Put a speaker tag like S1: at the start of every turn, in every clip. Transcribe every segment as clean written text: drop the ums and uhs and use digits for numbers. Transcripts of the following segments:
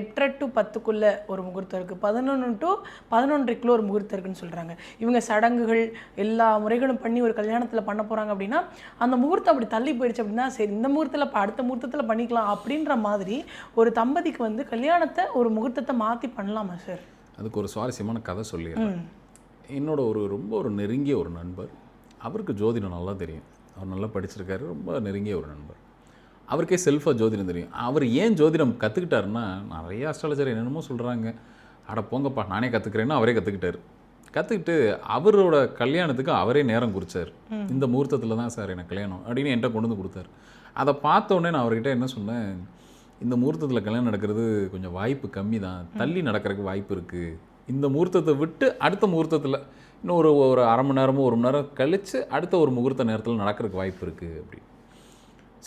S1: 8 to 10க்குள்ள ஒரு முகூர்த்தம் இருக்குது, 11 to 11:30க்குள்ள ஒரு முகூர்த்தம் இருக்குன்னு சொல்கிறாங்க. இவங்க சடங்குகள் எல்லா முறைகளும் பண்ணி ஒரு கல்யாணத்தில் பண்ண போகிறாங்க அப்படின்னா, அந்த முகூர்த்தம் அப்படி தள்ளி போயிடுச்சு அப்படின்னா, சரி இந்த முகூர்த்தத்தில் அடுத்த முகூர்த்தத்தில் பண்ணிக்கலாம் அப்படின்ற மாதிரி ஒரு தம்பதிக்கு வந்து கல்யாணத்தை ஒரு முகூர்த்தத்தை மாற்றி பண்ணலாமா சார்?
S2: அதுக்கு ஒரு சுவாரஸ்யமான கதை சொல்லிடுறேன். என்னோட ரொம்ப ஒரு நெருங்கிய ஒரு நண்பர், அவருக்கு ஜோதிடம் நல்லா தெரியும், அவர் நல்லா படிச்சிருக்காரு, ரொம்ப நெருங்கிய ஒரு நண்பர். அவருக்கே செல்ஃபாக ஜோதிடம் தெரியும். அவர் ஏன் ஜோதிடம் கற்றுக்கிட்டாருன்னா, நிறைய அஸ்ட்ராலஜர் என்னென்னமோ சொல்கிறாங்க, அட போங்கப்பா நானே கற்றுக்கிறேன்னு அவரே கற்றுக்கிட்டார். கற்றுக்கிட்டு அவரோட கல்யாணத்துக்கு அவரே நேரம் குறிச்சார். இந்த முகூர்த்தத்தில் தான் சார் எனக்கு கல்யாணம் அப்படின்னு என்கிட்ட கொண்டு வந்து கொடுத்தாரு. அதை பார்த்த உடனே நான் அவர்கிட்ட என்ன சொன்னேன், இந்த முகூர்த்தத்தில் கல்யாணம் நடக்கிறது கொஞ்சம் வாய்ப்பு கம்மி தான், தள்ளி நடக்கிறதுக்கு வாய்ப்பு இருக்குது. இந்த முகூர்த்தத்தை விட்டு அடுத்த முகூர்த்தத்தில் இன்னும் ஒரு அரை மணி நேரமோ 1 மணி நேரம் கழித்து அடுத்த ஒரு முகூர்த்த நேரத்தில் நடக்கிறதுக்கு வாய்ப்பு இருக்குது அப்படி.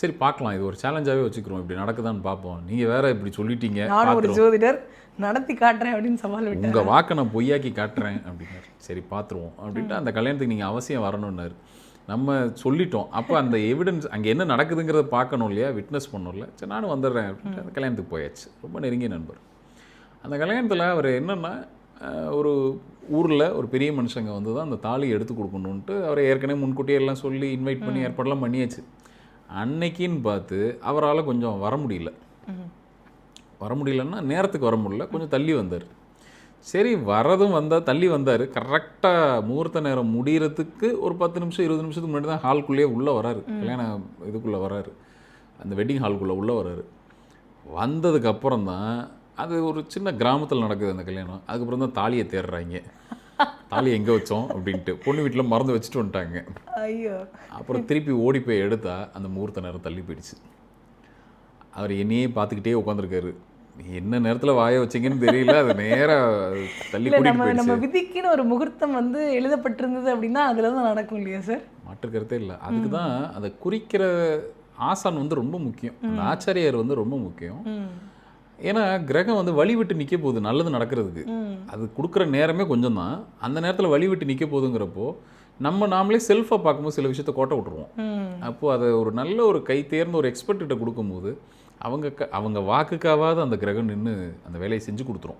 S2: சரி பார்க்கலாம், இது ஒரு சேலஞ்சாகவே வச்சுக்கிறோம், இப்படி நடக்குதான்னு பார்ப்போம். நீங்கள் வேறு இப்படி சொல்லிட்டீங்க,
S1: நான் ஒரு ஜோதிடர் நடத்தி காட்டுறேன் அப்படின்னு சவால் விட்டு,
S2: உங்கள் வாக்கை நான் பொய்யாக்கி காட்டுறேன் அப்படின்னாரு. சரி பார்த்துருவோம் அப்படின்ட்டு அந்த கல்யாணத்துக்கு நீங்கள் அவசியம் வரணுன்னாரு. நம்ம சொல்லிட்டோம், அப்போ அந்த எவிடன்ஸ் அங்கே என்ன நடக்குதுங்கிறத பார்க்கணும் இல்லையா, விட்னஸ் பண்ணணும்ல. சரி நானும் வந்துடுறேன் அப்படின்ட்டு அந்த கல்யாணத்துக்கு போயாச்சு. ரொம்ப நெருங்கிய நண்பர். அந்த கல்யாணத்தில் அவர் என்னென்னா, ஒரு ஊரில் ஒரு பெரிய மனுஷங்க வந்து தான் அந்த தாலி எடுத்து கொடுக்கணுன்ட்டு அவரை ஏற்கனவே முன்கூட்டியே எல்லாம் சொல்லி இன்வைட் பண்ணி ஏற்பாடெல்லாம் பண்ணியாச்சு. அன்னைக்குன்னு பார்த்து அவரால் கொஞ்சம் வர முடியலன்னா நேரத்துக்கு வர முடியல, கொஞ்சம் தள்ளி வந்தார். சரி வரதும் வந்தால் தள்ளி வந்தார். கரெக்டாக முகூர்த்த நேரம் முடிகிறதுக்கு ஒரு 10 நிமிஷம் 20 நிமிஷத்துக்கு முன்னாடி தான் ஹால்குள்ளேயே உள்ளே வராரு, கல்யாண இதுக்குள்ளே வராரு, அந்த வெட்டிங் ஹால்குள்ளே உள்ளே வராரு. வந்ததுக்கப்புறம் தான், அது ஒரு சின்ன கிராமத்தில் நடக்குது அந்த கல்யாணம். அதுக்கப்புறம் தான் தாலியை தேடுறாங்க, தாலி எங்கே வச்சோம் அப்படின்ட்டு. பொண்ணு வீட்டில் மறந்து வச்சுட்டு வந்துட்டாங்க.
S1: ஐயோ.
S2: அப்புறம் திருப்பி ஓடி போய் எடுத்தா அந்த முகூர்த்த நேரம் தள்ளி போயிடுச்சு. அவர் என்னையே பார்த்துக்கிட்டே உட்காந்துருக்காரு, என்ன நேரத்தில் வாய வச்சிங்கன்னு தெரியல, அது நேராக தள்ளி கூட்டிட்டு போயிடுச்சு.
S1: நம்ம விதிக்குன்னு ஒரு முகூர்த்தம் வந்து எழுதப்பட்டிருந்தது அப்படின்னா அதில் தான் நடக்கும் இல்லையா சார்?
S2: மாற்று கருத்தே இல்லை. அதுக்கு தான் அதை குறிக்கிற ஆசான் வந்து ரொம்ப முக்கியம், அந்த ஆச்சாரியார் வந்து ரொம்ப முக்கியம். ஏன்னா கிரகம் வந்து வழி விட்டு நிற்க போகுது நல்லது நடக்கிறதுக்கு, அது கொடுக்குற நேரமே கொஞ்சம் தான். அந்த நேரத்தில் வழி விட்டு நிற்க போகுதுங்கிறப்போ நாமளே செல்ஃபாக பார்க்கும்போது சில விஷயத்த கோட்டை விட்டுருவோம். அப்போது அதை ஒரு நல்ல ஒரு கை தேர்ந்த ஒரு எக்ஸ்பர்ட்டிட்ட கொடுக்கும்போது அவங்க வாக்குக்காவது அந்த கிரகம் நின்று அந்த வேலையை செஞ்சு கொடுத்துரும்.